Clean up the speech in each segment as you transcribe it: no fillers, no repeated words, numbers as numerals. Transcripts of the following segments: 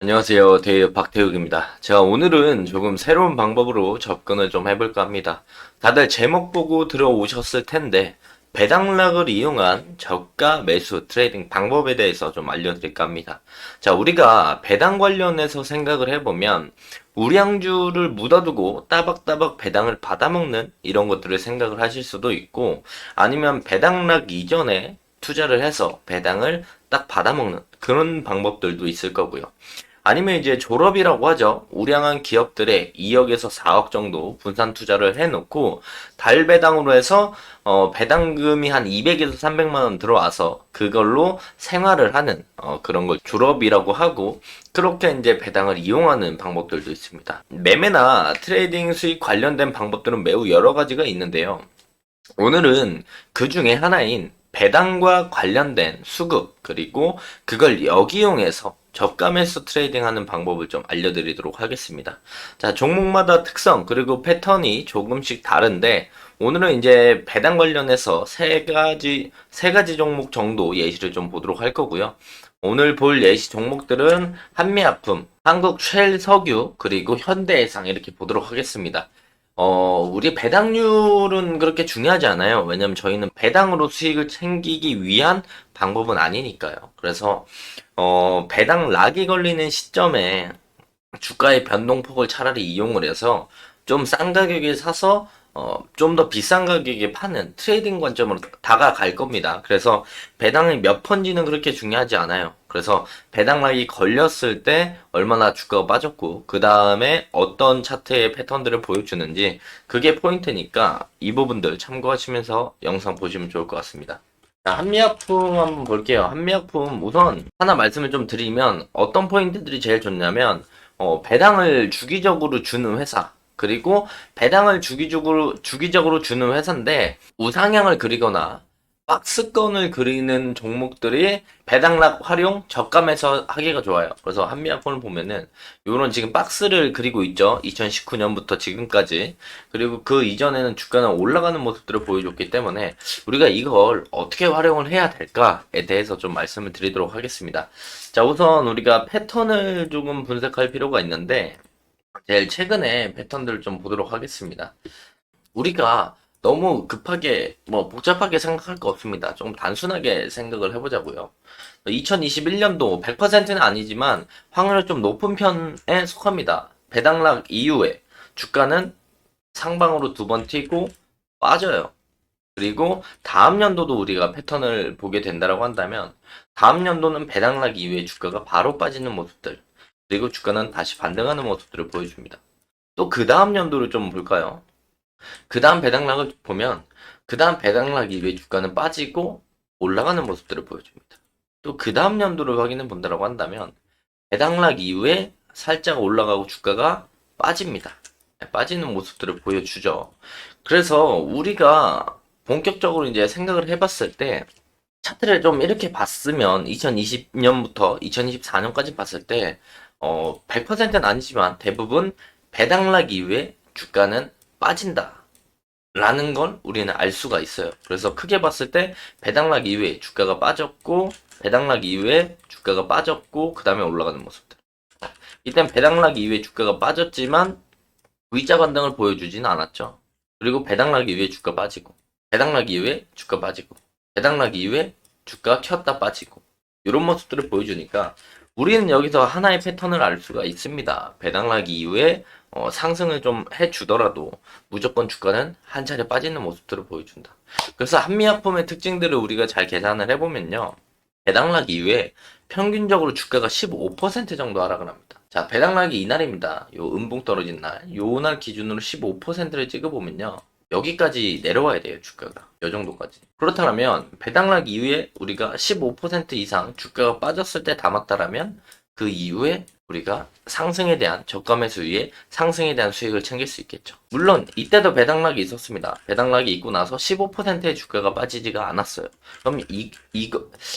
안녕하세요. 데이브 박태욱입니다. 제가 오늘은 조금 새로운 방법으로 접근을 좀 해볼까 합니다. 다들 제목 보고 들어오셨을 텐데, 배당락을 이용한 저가 매수 트레이딩 방법에 대해서 좀 알려드릴까 합니다. 자, 우리가 배당 관련해서 생각을 해보면, 우량주를 묻어두고 따박따박 배당을 받아먹는 이런 것들을 생각을 하실 수도 있고, 아니면 배당락 이전에 투자를 해서 배당을 딱 받아먹는 그런 방법들도 있을 거고요. 아니면 이제 졸업이라고 하죠. 우량한 기업들에 2억에서 4억 정도 분산 투자를 해놓고 달 배당으로 해서 배당금이 한 200에서 300만 원 들어와서 그걸로 생활을 하는 그런 걸 졸업이라고 하고, 그렇게 이제 배당을 이용하는 방법들도 있습니다. 매매나 트레이딩 수익 관련된 방법들은 매우 여러 가지가 있는데요. 오늘은 그 중에 하나인 배당과 관련된 수급, 그리고 그걸 역이용해서 저가 매수 트레이딩 하는 방법을 좀 알려드리도록 하겠습니다. 자, 종목마다 특성, 그리고 패턴이 조금씩 다른데, 오늘은 이제 배당 관련해서 세 가지 종목 정도 예시를 좀 보도록 할 거고요. 오늘 볼 예시 종목들은 한미아품, 한국쉘석유, 그리고 현대해상 이렇게 보도록 하겠습니다. 우리 배당률은 그렇게 중요하지 않아요. 왜냐면 저희는 배당으로 수익을 챙기기 위한 방법은 아니니까요. 그래서, 배당 락이 걸리는 시점에 주가의 변동폭을 차라리 이용을 해서 좀 싼 가격에 사서 좀 더 비싼 가격에 파는 트레이딩 관점으로 다가갈 겁니다. 그래서 배당이 몇 펀지는 그렇게 중요하지 않아요. 그래서 배당락이 걸렸을 때 얼마나 주가가 빠졌고 그 다음에 어떤 차트의 패턴들을 보여주는지, 그게 포인트니까 이 부분들 참고하시면서 영상 보시면 좋을 것 같습니다. 자, 한미약품 한번 볼게요. 한미약품 우선 하나 말씀을 좀 드리면 어떤 포인트들이 제일 좋냐면, 배당을 주기적으로 주는 회사, 그리고 배당을 주기적으로 주는 회사인데 우상향을 그리거나 박스권을 그리는 종목들이 배당락 활용 적감해서 하기가 좋아요. 그래서 한미약품을 보면은 요런 지금 박스를 그리고 있죠. 2019년부터 지금까지. 그리고 그 이전에는 주가는 올라가는 모습들을 보여줬기 때문에 우리가 이걸 어떻게 활용을 해야 될까에 대해서 좀 말씀을 드리도록 하겠습니다. 자, 우선 우리가 패턴을 조금 분석할 필요가 있는데, 제일 최근에 패턴들을 좀 보도록 하겠습니다. 우리가 너무 급하게, 복잡하게 생각할 거 없습니다. 좀 단순하게 생각을 해보자고요. 2021년도 100%는 아니지만 확률이 좀 높은 편에 속합니다. 배당락 이후에 주가는 상방으로 두 번 튀고 빠져요. 그리고 다음 연도도 우리가 패턴을 보게 된다라고 한다면, 다음 연도는 배당락 이후에 주가가 바로 빠지는 모습들, 그리고 주가는 다시 반등하는 모습들을 보여줍니다. 또 그 다음 연도를 좀 볼까요? 그 다음 배당락을 보면 그 다음 배당락 이후에 주가는 빠지고 올라가는 모습들을 보여줍니다. 또 그 다음 연도를 확인해 본다라고 한다면 배당락 이후에 살짝 올라가고 주가가 빠집니다. 빠지는 모습들을 보여주죠. 그래서 우리가 본격적으로 이제 생각을 해봤을 때, 차트를 좀 이렇게 봤으면 2020년부터 2024년까지 봤을 때 100%는 아니지만 대부분 배당락 이후에 주가는 빠진다 라는 걸 우리는 알 수가 있어요. 그래서 크게 봤을 때 배당락 이후에 주가가 빠졌고, 배당락 이후에 주가가 빠졌고 그 다음에 올라가는 모습들. 이땐 배당락 이후에 주가가 빠졌지만 V자 반등을 보여주지는 않았죠. 그리고 배당락 이후에 주가 빠지고, 배당락 이후에 주가 빠지고, 배당락 이후에 주가 켰다 빠지고, 이런 모습들을 보여주니까 우리는 여기서 하나의 패턴을 알 수가 있습니다. 배당락 이후에 상승을 좀 해주더라도 무조건 주가는 한 차례 빠지는 모습들을 보여준다. 그래서 한미약품의 특징들을 우리가 잘 계산을 해보면요, 배당락 이후에 평균적으로 주가가 15% 정도 하락을 합니다. 자, 배당락이 이날입니다. 요 음봉 떨어진 날, 요 날 기준으로 15%를 찍어보면요, 여기까지 내려와야 돼요, 주가가. 요 정도까지. 그렇다면 배당락 이후에 우리가 15% 이상 주가가 빠졌을 때 담았다라면 그 이후에 우리가 상승에 대한 저가 매수 위에 상승에 대한 수익을 챙길 수 있겠죠. 물론 이때도 배당락이 있었습니다. 배당락이 있고 나서 15%의 주가가 빠지지가 않았어요. 그럼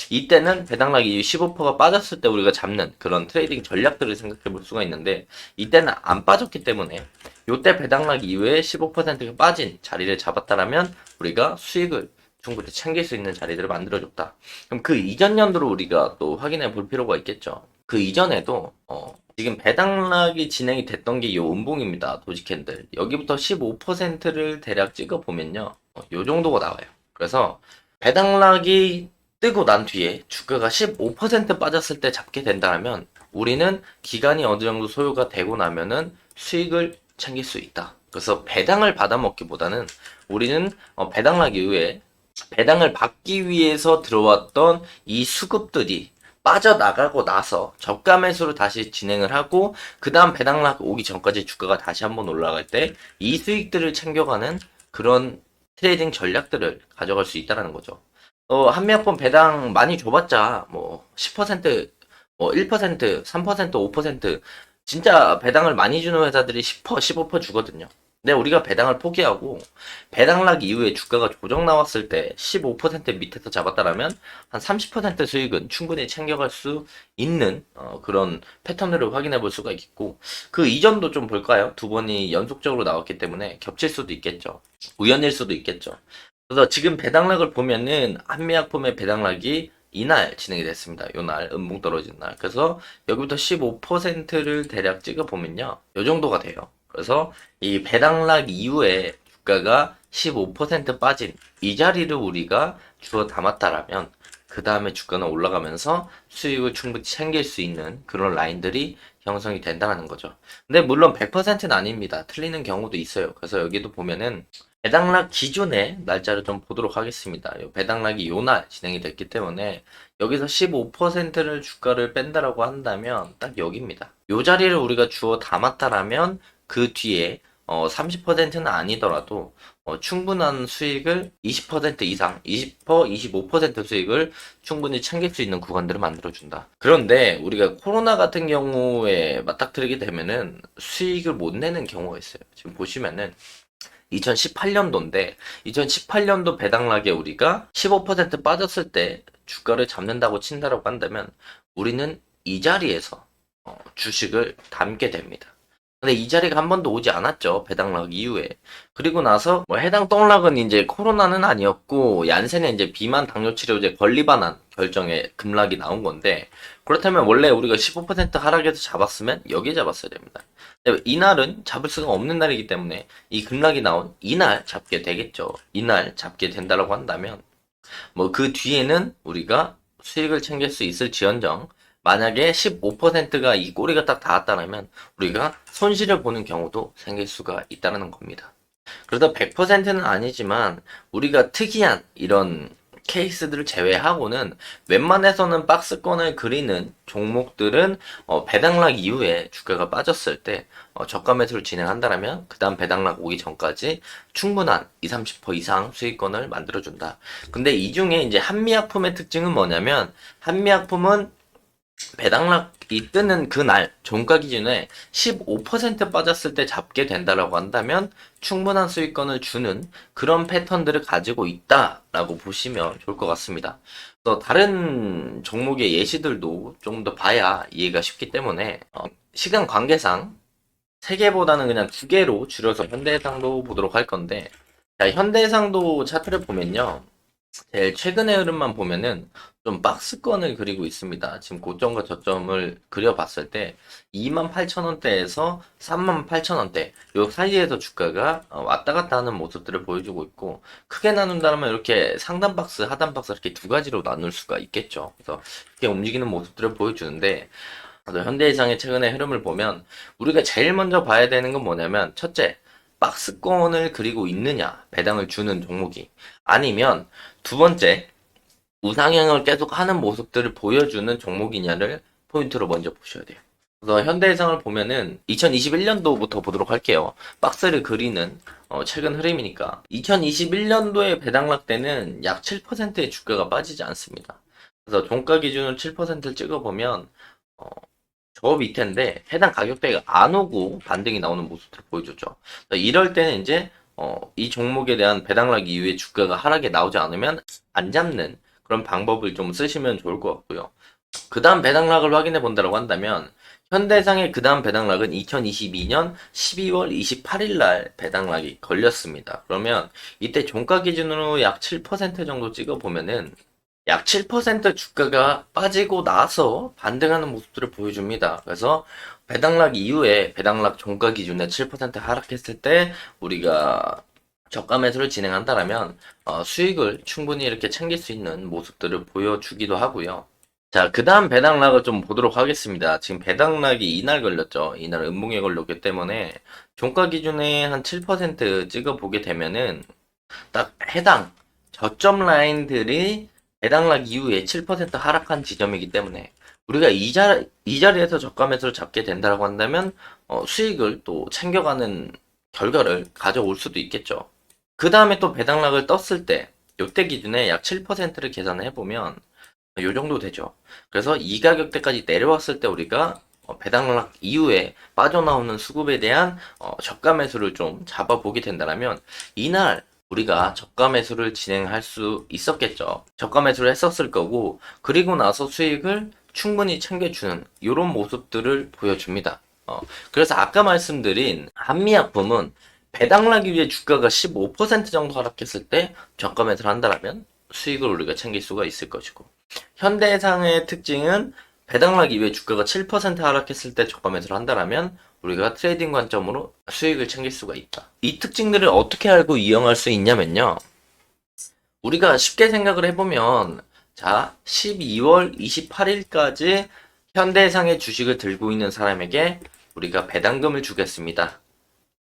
이때는 배당락이 15%가 빠졌을 때 우리가 잡는 그런 트레이딩 전략들을 생각해 볼 수가 있는데, 이때는 안 빠졌기 때문에 요때 배당락 이후에 15%가 빠진 자리를 잡았다라면 우리가 수익을 충분히 챙길 수 있는 자리들을 만들어줬다. 그럼 그 이전 연도로 우리가 또 확인해 볼 필요가 있겠죠. 그 이전에도 지금 배당락이 진행이 됐던 게 요 음봉입니다. 도지캔들. 여기부터 15%를 대략 찍어 보면요. 요 정도가 나와요. 그래서 배당락이 뜨고 난 뒤에 주가가 15% 빠졌을 때 잡게 된다면 우리는 기간이 어느 정도 소요가 되고 나면은 수익을 챙길 수 있다. 그래서 배당을 받아먹기보다는 우리는 배당락 이후에 배당을 받기 위해서 들어왔던 이 수급들이 빠져나가고 나서 저가 매수로 다시 진행을 하고 그 다음 배당락 오기 전까지 주가가 다시 한번 올라갈 때 이 수익들을 챙겨가는 그런 트레이딩 전략들을 가져갈 수 있다는 거죠. 한미약품 배당 많이 줘봤자 뭐 10%, 뭐 1%, 3%, 5% 진짜 배당을 많이 주는 회사들이 10%, 15% 주거든요. 근데 우리가 배당을 포기하고 배당락 이후에 주가가 조정 나왔을 때 15% 밑에서 잡았다라면 한 30% 수익은 충분히 챙겨갈 수 있는 그런 패턴으로 확인해 볼 수가 있겠고 그 이전도 좀 볼까요? 두 번이 연속적으로 나왔기 때문에 겹칠 수도 있겠죠. 우연일 수도 있겠죠. 그래서 지금 배당락을 보면은 한미약품의 배당락이 이날 진행이 됐습니다. 요날 음봉 떨어진 날. 그래서 여기부터 15%를 대략 찍어 보면요. 요 정도가 돼요. 그래서 이 배당락 이후에 주가가 15% 빠진 이 자리를 우리가 주워 담았다라면 그 다음에 주가는 올라가면서 수익을 충분히 챙길 수 있는 그런 라인들이 형성이 된다는 거죠. 근데 물론 100%는 아닙니다. 틀리는 경우도 있어요. 그래서 여기도 보면은 배당락 기준의 날짜를 좀 보도록 하겠습니다. 배당락이 요날 진행이 됐기 때문에 여기서 15%를 주가를 뺀다라고 한다면 딱 여기입니다. 요 자리를 우리가 주워 담았다라면 그 뒤에 30%는 아니더라도 충분한 수익을 20% 이상, 20%, 25% 수익을 충분히 챙길 수 있는 구간들을 만들어준다. 그런데 우리가 코로나 같은 경우에 맞닥뜨리게 되면은 수익을 못 내는 경우가 있어요. 지금 보시면은 2018년도인데 2018년도 배당락에 우리가 15% 빠졌을 때 주가를 잡는다고 친다라고 한다면 우리는 이 자리에서 주식을 담게 됩니다. 근데 이 자리가 한 번도 오지 않았죠. 배당락 이후에. 그리고 나서 뭐 해당 떡락은 이제 코로나는 아니었고 얀센의 이제 비만 당뇨 치료제 권리반환 결정에 급락이 나온 건데 그렇다면 원래 우리가 15% 하락해서 잡았으면 여기에 잡았어야 됩니다. 근데 이날은 잡을 수가 없는 날이기 때문에 이 급락이 나온 이날 잡게 되겠죠. 이날 잡게 된다라고 한다면 뭐 그 뒤에는 우리가 수익을 챙길 수 있을지언정 만약에 15%가 이 꼬리가 딱 닿았다면 우리가 손실을 보는 경우도 생길 수가 있다는 겁니다. 그래서 100%는 아니지만 우리가 특이한 이런 케이스들을 제외하고는 웬만해서는 박스권을 그리는 종목들은 배당락 이후에 주가가 빠졌을 때 저가 매수를 진행한다면 그 다음 배당락 오기 전까지 충분한 20, 30% 이상 수익권을 만들어준다. 근데 이 중에 이제 한미약품의 특징은 뭐냐면 한미약품은 배당락이 뜨는 그날 종가 기준에 15% 빠졌을 때 잡게 된다라고 한다면 충분한 수익권을 주는 그런 패턴들을 가지고 있다라고 보시면 좋을 것 같습니다. 또 다른 종목의 예시들도 좀 더 봐야 이해가 쉽기 때문에 시간 관계상 3개보다는 그냥 2개로 줄여서 현대해상도 보도록 할 건데 자, 현대해상도 차트를 보면요. 제일 최근의 흐름만 보면은 좀 박스권을 그리고 있습니다. 지금 고점과 저점을 그려봤을 때 28,000원대에서 38,000원대 요 사이에서 주가가 왔다 갔다 하는 모습들을 보여주고 있고 크게 나눈다면 이렇게 상단 박스, 하단 박스 이렇게 두 가지로 나눌 수가 있겠죠. 그래서 이렇게 움직이는 모습들을 보여주는데 현대해상의 최근의 흐름을 보면 우리가 제일 먼저 봐야 되는 건 뭐냐면 첫째 박스권을 그리고 있느냐 배당을 주는 종목이 아니면 두 번째 우상향을 계속 하는 모습들을 보여주는 종목이냐를 포인트로 먼저 보셔야 돼요. 그래서 현대해상을 보면은 2021년도부터 보도록 할게요. 박스를 그리는 최근 흐름이니까 2021년도에 배당락 때는 약 7%의 주가가 빠지지 않습니다. 그래서 종가 기준으로 7%를 찍어보면 저 밑인데 해당 가격대가 안 오고 반등이 나오는 모습들을 보여줬죠. 이럴 때는 이제 이 종목에 대한 배당락 이후에 주가가 하락에 나오지 않으면 안 잡는 그런 방법을 좀 쓰시면 좋을 것 같고요. 그 다음 배당락을 확인해 본다고 한다면 현대상의 그 다음 배당락은 2022년 12월 28일 날 배당락이 걸렸습니다. 그러면 이때 종가 기준으로 약 7% 정도 찍어 보면은 약 7% 주가가 빠지고 나서 반등하는 모습들을 보여줍니다. 그래서 배당락 이후에 배당락 종가 기준에 7% 하락했을 때 우리가 저가 매수를 진행한다라면 수익을 충분히 이렇게 챙길 수 있는 모습들을 보여주기도 하고요. 자, 그 다음 배당락을 좀 보도록 하겠습니다. 지금 배당락이 이날 걸렸죠. 이날 음봉에 걸렸기 때문에 종가 기준에 한 7% 찍어보게 되면은 딱 해당 저점 라인들이 배당락 이후에 7% 하락한 지점이기 때문에 우리가 이 자리에서 저가 매수를 잡게 된다고 한다면 수익을 또 챙겨가는 결과를 가져올 수도 있겠죠. 그 다음에 또 배당락을 떴을 때 요때 기준에 약 7%를 계산을 해보면 요 정도 되죠. 그래서 이 가격대까지 내려왔을 때 우리가 배당락 이후에 빠져나오는 수급에 대한 저가 매수를 좀 잡아보게 된다면 이날 우리가 저가 매수를 진행할 수 있었겠죠. 저가 매수를 했었을 거고 그리고 나서 수익을 충분히 챙겨주는 이런 모습들을 보여줍니다. 그래서 아까 말씀드린 한미약품은 배당락 이후에 주가가 15% 정도 하락했을 때 저가 매수를 한다면 수익을 우리가 챙길 수가 있을 것이고 현대해상의 특징은 배당락 이후에 주가가 7% 하락했을 때 저가 매수를 한다면 우리가 트레이딩 관점으로 수익을 챙길 수가 있다. 이 특징들을 어떻게 알고 이용할 수 있냐면요. 우리가 쉽게 생각을 해보면 자 12월 28일까지 현대해상의 주식을 들고 있는 사람에게 우리가 배당금을 주겠습니다.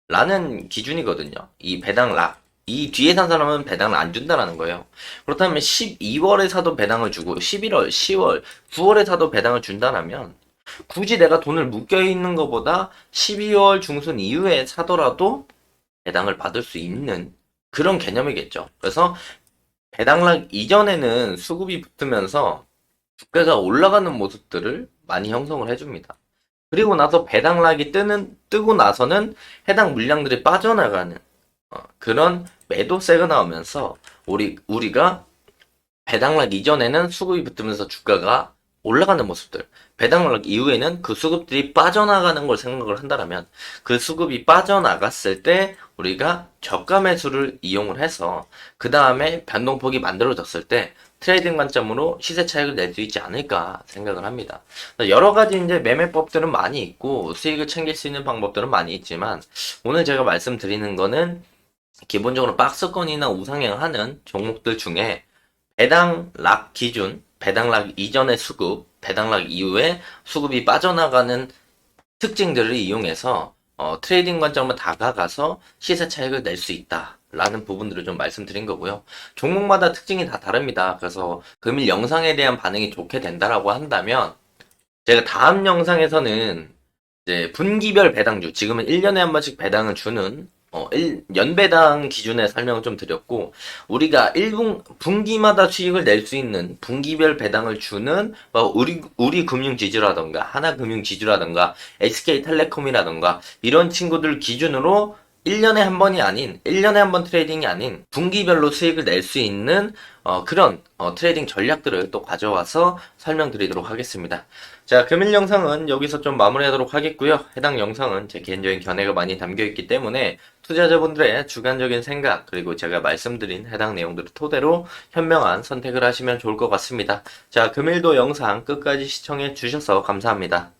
라는 기준이거든요. 이 배당락. 이 뒤에 산 사람은 배당을 안 준다라는 거예요. 그렇다면 12월에 사도 배당을 주고 11월, 10월, 9월에 사도 배당을 준다라면 굳이 내가 돈을 묶여 있는 것보다 12월 중순 이후에 사더라도 배당을 받을 수 있는 그런 개념이겠죠. 그래서 배당락 이전에는 수급이 붙으면서 주가가 올라가는 모습들을 많이 형성을 해줍니다. 그리고 나서 배당락이 뜨고 나서는 해당 물량들이 빠져나가는 그런 매도세가 나오면서 우리가 배당락 이전에는 수급이 붙으면서 주가가 올라가는 모습들, 배당락 이후에는 그 수급들이 빠져나가는 걸 생각을 한다면 그 수급이 빠져나갔을 때 우리가 저가 매수를 이용을 해서 그 다음에 변동폭이 만들어졌을 때 트레이딩 관점으로 시세 차익을 낼 수 있지 않을까 생각을 합니다. 여러 가지 이제 매매법들은 많이 있고 수익을 챙길 수 있는 방법들은 많이 있지만 오늘 제가 말씀드리는 거는 기본적으로 박스권이나 우상향하는 종목들 중에 배당락 기준, 배당락 이전의 수급, 배당락 이후에 수급이 빠져나가는 특징들을 이용해서 트레이딩 관점을 다가가서 시세 차익을 낼 수 있다. 라는 부분들을 좀 말씀드린 거고요. 종목마다 특징이 다 다릅니다. 그래서 금일 영상에 대한 반응이 좋게 된다라고 한다면 제가 다음 영상에서는 이제 분기별 배당주, 지금은 1년에 한 번씩 배당을 주는 연배당 기준의 설명을 좀 드렸고, 우리가 분기마다 수익을 낼 수 있는 분기별 배당을 주는, 우리 금융지주라던가, 하나금융지주라던가, SK텔레콤이라던가, 이런 친구들 기준으로 1년에 한 번이 아닌, 1년에 한 번 트레이딩이 아닌, 분기별로 수익을 낼 수 있는, 그런, 트레이딩 전략들을 또 가져와서 설명드리도록 하겠습니다. 자, 금일 영상은 여기서 좀 마무리하도록 하겠고요. 해당 영상은 제 개인적인 견해가 많이 담겨있기 때문에 투자자분들의 주관적인 생각 그리고 제가 말씀드린 해당 내용들을 토대로 현명한 선택을 하시면 좋을 것 같습니다. 자, 금일도 영상 끝까지 시청해 주셔서 감사합니다.